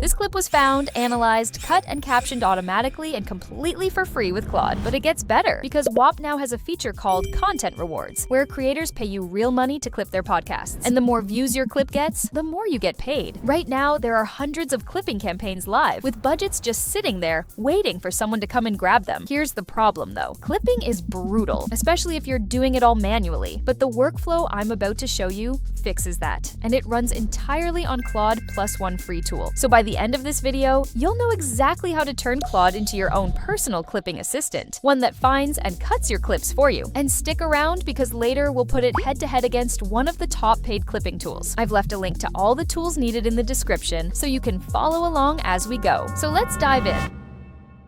This clip was found, analyzed, cut, and captioned automatically and completely for free with Claude. But it gets better, because Whop now has a feature called Content Rewards, where creators pay you real money to clip their podcasts. And the more views your clip gets, the more you get paid. Right now, there are hundreds of clipping campaigns live, with budgets just sitting there, waiting for someone to come and grab them. Here's the problem though. Clipping is brutal, especially if you're doing it all manually. But the workflow I'm about to show you fixes that. And it runs entirely on Claude plus one free tool. So by the end of this video, you'll know exactly how to turn Claude into your own personal clipping assistant, one that finds and cuts your clips for you. And stick around, because later we'll put it head-to-head against one of the top paid clipping tools. I've left a link to all the tools needed in the description so you can follow along as we go. So let's dive in.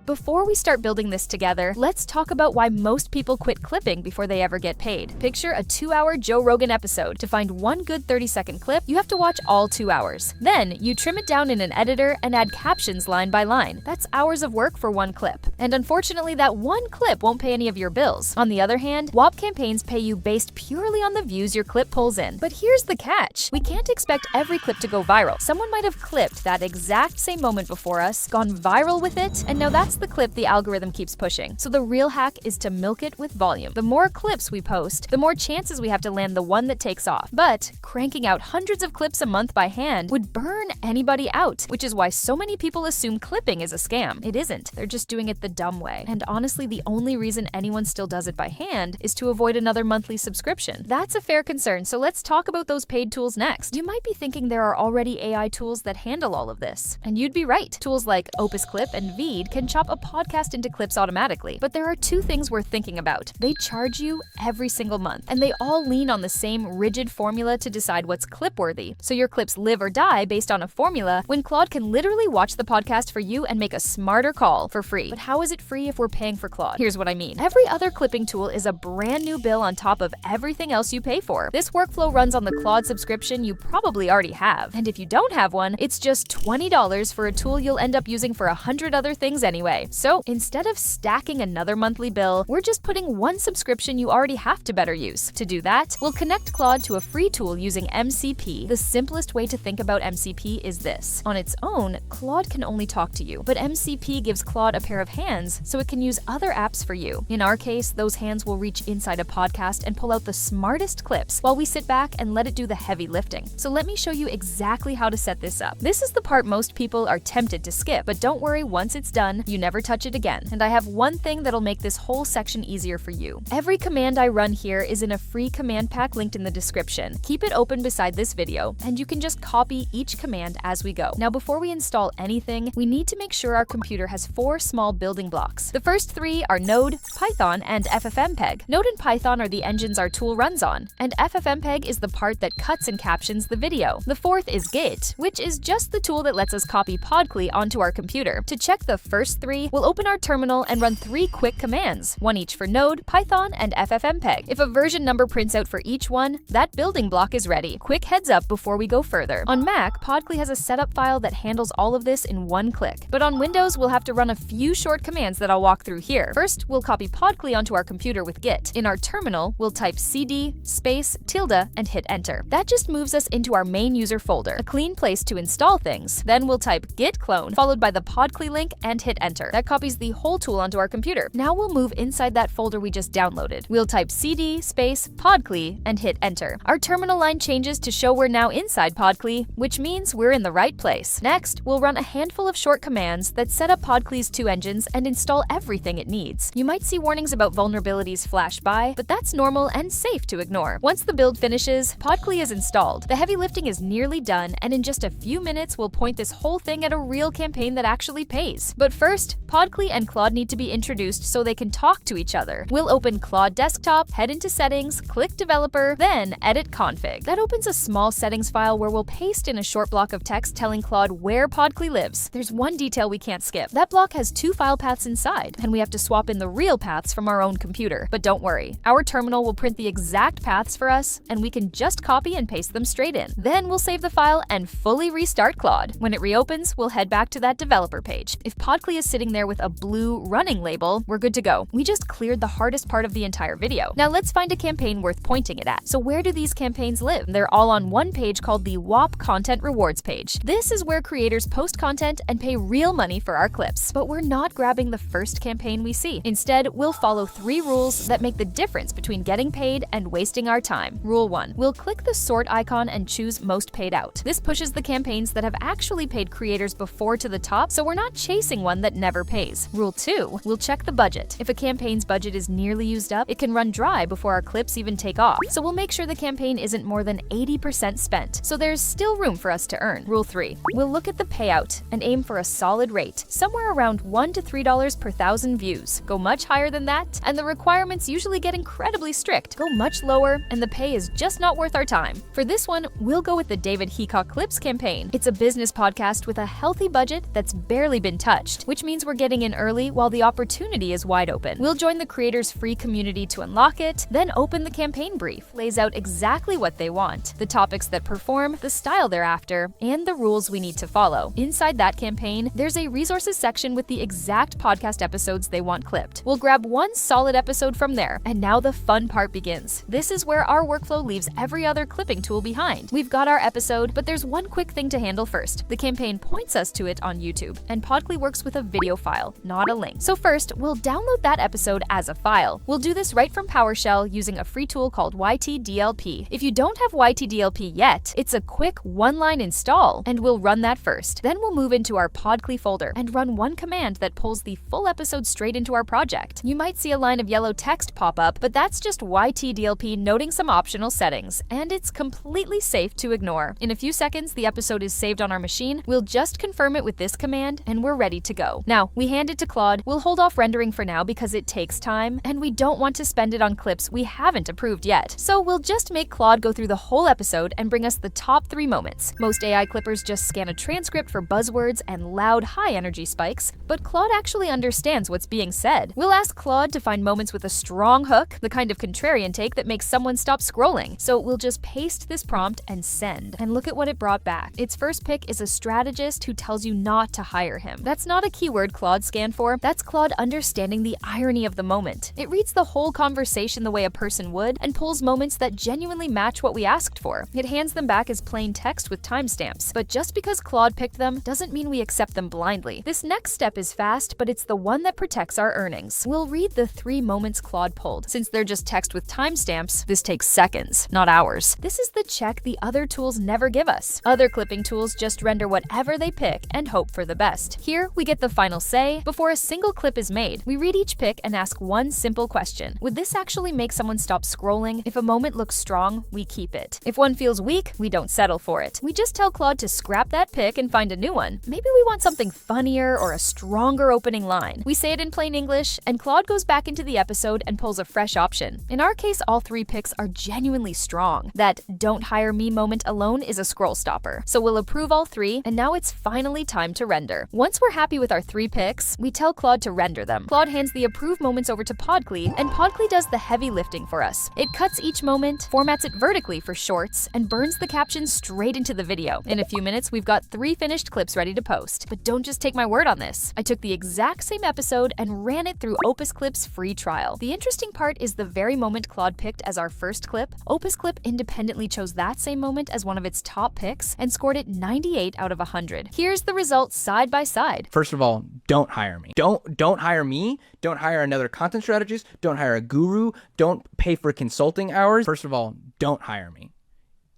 Before we start building this together, let's talk about why most people quit clipping before they ever get paid. Picture a 2-hour Joe Rogan episode. To find one good 30-second clip, you have to watch all 2 hours. Then, you trim it down in an editor and add captions line by line. That's hours of work for one clip. And unfortunately, that one clip won't pay any of your bills. On the other hand, Whop campaigns pay you based purely on the views your clip pulls in. But here's the catch. We can't expect every clip to go viral. Someone might have clipped that exact same moment before us, gone viral with it, and now that's the clip the algorithm keeps pushing. So the real hack is to milk it with volume. The more clips we post, the more chances we have to land the one that takes off. But cranking out hundreds of clips a month by hand would burn anybody out, which is why so many people assume clipping is a scam. It isn't. They're just doing it the dumb way. And honestly, the only reason anyone still does it by hand is to avoid another monthly subscription. That's a fair concern, so let's talk about those paid tools next. You might be thinking there are already AI tools that handle all of this. And you'd be right. Tools like Opus Clip and Veed can chop a podcast into clips automatically. But there are two things worth thinking about. They charge you every single month, and they all lean on the same rigid formula to decide what's clip-worthy. So your clips live or die based on a formula, when Claude can literally watch the podcast for you and make a smarter call for free. But how is it free if we're paying for Claude? Here's what I mean. Every other clipping tool is a brand new bill on top of everything else you pay for. This workflow runs on the Claude subscription you probably already have. And if you don't have one, it's just $20 for a tool you'll end up using for 100 other things anyway. So instead of stacking another monthly bill, we're just putting one subscription you already have to better use. To do that, we'll connect Claude to a free tool using MCP. The simplest way to think about MCP is this. On its own, Claude can only talk to you, but MCP gives Claude a pair of hands so it can use other apps for you. In our case, those hands will reach inside a podcast and pull out the smartest clips while we sit back and let it do the heavy lifting. So let me show you exactly how to set this up. This is the part most people are tempted to skip, but don't worry, once it's done, you never touch it again. And I have one thing that'll make this whole section easier for you. Every command I run here is in a free command pack linked in the description. Keep it open beside this video, and you can just copy each command as we go. Now, before we install anything, we need to make sure our computer has 4 small building blocks. The first 3 are Node, Python, and FFmpeg. Node and Python are the engines our tool runs on, and FFmpeg is the part that cuts and captions the video. The fourth is Git, which is just the tool that lets us copy Podcly onto our computer. To check the first 3, we'll open our terminal and run 3 quick commands, one each for Node, Python, and FFmpeg. If a version number prints out for each one, that building block is ready. Quick heads up before we go further. On Mac, Podcly has a setup file that handles all of this in one click. But on Windows, we'll have to run a few short commands that I'll walk through here. First, we'll copy Podcly onto our computer with Git. In our terminal, we'll type cd space tilde and hit enter. That just moves us into our main user folder, a clean place to install things. Then we'll type git clone, followed by the Podcly link, and hit enter. That copies the whole tool onto our computer. Now we'll move inside that folder we just downloaded. We'll type cd space Podcly and hit enter. Our terminal line changes to show we're now inside Podcly, which means we're in the right place. Next, we'll run a handful of short commands that set up Podcly's 2 engines and install everything it needs. You might see warnings about vulnerabilities flash by, but that's normal and safe to ignore. Once the build finishes, Podcly is installed. The heavy lifting is nearly done, and in just a few minutes, we'll point this whole thing at a real campaign that actually pays. But first, Podcly and Claude need to be introduced so they can talk to each other. We'll open Claude Desktop, head into Settings, click Developer, then Edit Config. That opens a small settings file where we'll paste in a short block of text telling Claude where Podcly lives. There's one detail we can't skip. That block has 2 file paths inside, and we have to swap in the real paths from our own computer. But don't worry, our terminal will print the exact paths for us, and we can just copy and paste them straight in. Then we'll save the file and fully restart Claude. When it reopens, we'll head back to that developer page. If Podcly is sitting there with a blue running label, we're good to go. We just cleared the hardest part of the entire video. Now let's find a campaign worth pointing it at. So where do these campaigns live? They're all on one page called the Whop Content Rewards page. This is where creators post content and pay real money for our clips. But we're not grabbing the first campaign we see. Instead, we'll follow 3 rules that make the difference between getting paid and wasting our time. Rule 1. We'll click the sort icon and choose most paid out. This pushes the campaigns that have actually paid creators before to the top, so we're not chasing one that never pays. Rule 2. We'll check the budget. If a campaign's budget is nearly used up, it can run dry before our clips even take off. So we'll make sure the campaign isn't more than 80% spent, so there's still room for us to earn. Rule 3. We'll look at the payout and aim for a solid rate, somewhere around $1 to $3 per 1,000 views. Go much higher than that, and the requirements usually get incredibly strict. Go much lower, and the pay is just not worth our time. For this one, we'll go with the David Heacock Clips campaign. It's a business podcast with a healthy budget that's barely been touched, which means we're getting in early while the opportunity is wide open. We'll join the creators' free community to unlock it, then open the campaign brief. Lays out exactly what they want, the topics that perform, the style they're after, and the rules we need to follow. Inside that campaign, there's a resources section with the exact podcast episodes they want clipped. We'll grab one solid episode from there, and now the fun part begins. This is where our workflow leaves every other clipping tool behind. We've got our episode, but there's one quick thing to handle first. The campaign points us to it on YouTube, and Podly works with a video file, not a link. So first, we'll download that episode as a file. We'll do this right from PowerShell using a free tool called YTDLP. If you don't have YTDLP yet, it's a quick one-line install, and we'll run that first. Then we'll move into our Podly folder and run one command that pulls the full episode straight into our project. You might see a line of yellow text pop up, but that's just YTDLP noting some optional settings, and it's completely safe to ignore. In a few seconds, the episode is saved on our machine. We'll just confirm it with this command, and we're ready to go. Now, we hand it to Claude. We'll hold off rendering for now because it takes time, and we don't want to spend it on clips we haven't approved yet. So we'll just make Claude go through the whole episode and bring us the top 3 moments. Most AI clippers just scan a transcript for buzzwords and loud, high-energy spikes, but Claude actually understands what's being said. We'll ask Claude to find moments with a strong hook, the kind of contrarian take that makes someone stop scrolling. So we'll just paste this prompt and send. And look at what it brought back. Its first pick is a strategist who tells you not to hire him. That's not a keyword Claude scanned for. That's Claude understanding the irony of the moment. It reads the whole conversation the way a person would and pulls moments that genuinely match what we asked for. It hands them back as plain text with timestamps. But just because Claude picked them doesn't mean we accept them blindly. This next step is fast, but it's the one that protects our earnings. We'll read the 3 moments Claude pulled. Since they're just text with timestamps, this takes seconds, not hours. This is the check the other tools never give us. Other clipping tools just render whatever they pick and hope for the best. Here, we get the final say before a single clip is made. We read each pick and ask one simple question. Would this actually make someone stop scrolling? If a moment looks strong, we keep it. If one feels weak, we don't settle for it. We just tell Claude to scrap that pick and find a new one. Maybe we want something funnier or a stronger opening line. We say it in plain English, and Claude goes back into the episode and pulls a fresh option. In our case, all 3 picks are genuinely strong. That "don't hire me" moment alone is a scroll stopper. So we'll approve all 3, and now it's finally time to render. Once we're happy with our 3 picks, we tell Claude to render them. Claude hands the approved moments over to Podly, and Podly does the heavy lifting for us. It cuts each moment, formats it vertically for shorts, and burns the captions straight into the video. In a few minutes, we've got 3 finished clips ready to post. But don't just take my word on this. I took the exact same episode and ran it through Opus Clip's free trial. The interesting part is the very moment Claude picked as our first clip, Opus Clip independently chose that same moment as one of its top picks and scored it 98 out of 100. Here's the results side by side. First of all, don't hire me. Don't hire me. Don't hire another content strategist. Don't hire a guru. Don't pay for consulting hours. First of all, don't hire me.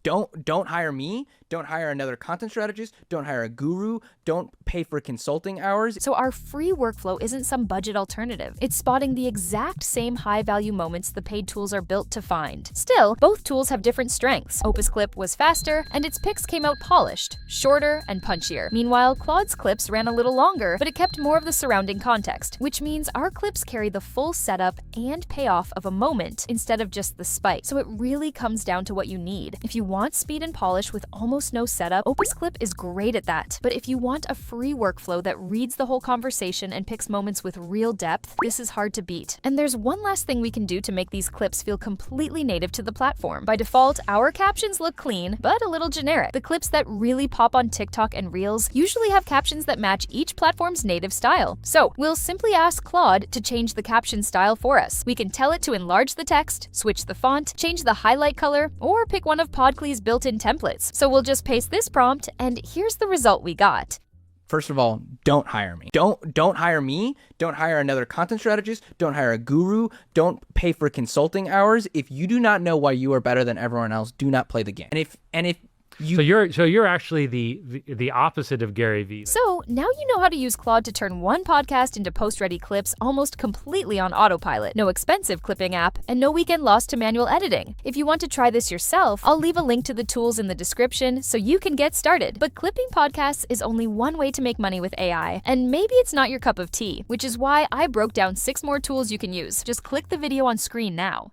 Don't hire me. Don't hire another content strategist. Don't hire a guru. Don't pay for consulting hours. So our free workflow isn't some budget alternative. It's spotting the exact same high-value moments the paid tools are built to find. Still, both tools have different strengths. Opus Clip was faster, and its picks came out polished, shorter, and punchier. Meanwhile, Claude's clips ran a little longer, but it kept more of the surrounding context, which means our clips carry the full setup and payoff of a moment instead of just the spike. So it really comes down to what you need. If you want speed and polish with almost almost no setup, Opus Clip is great at that. But if you want a free workflow that reads the whole conversation and picks moments with real depth, this is hard to beat. And there's one last thing we can do to make these clips feel completely native to the platform. By default, our captions look clean, but a little generic. The clips that really pop on TikTok and Reels usually have captions that match each platform's native style. So we'll simply ask Claude to change the caption style for us. We can tell it to enlarge the text, switch the font, change the highlight color, or pick one of Podcly's built-in templates. So we'll just paste this prompt, and here's the result we got. First of all, don't hire me. Don't hire me. Don't hire another content strategist. Don't hire a guru. Don't pay for consulting hours. If you do not know why you are better than everyone else, do not play the game. And if you So you're actually the opposite of Gary Vee. So now you know how to use Claude to turn one podcast into post-ready clips almost completely on autopilot. No expensive clipping app, and no weekend lost to manual editing. If you want to try this yourself, I'll leave a link to the tools in the description so you can get started. But clipping podcasts is only one way to make money with AI, and maybe it's not your cup of tea, which is why I broke down 6 more tools you can use. Just click the video on screen now.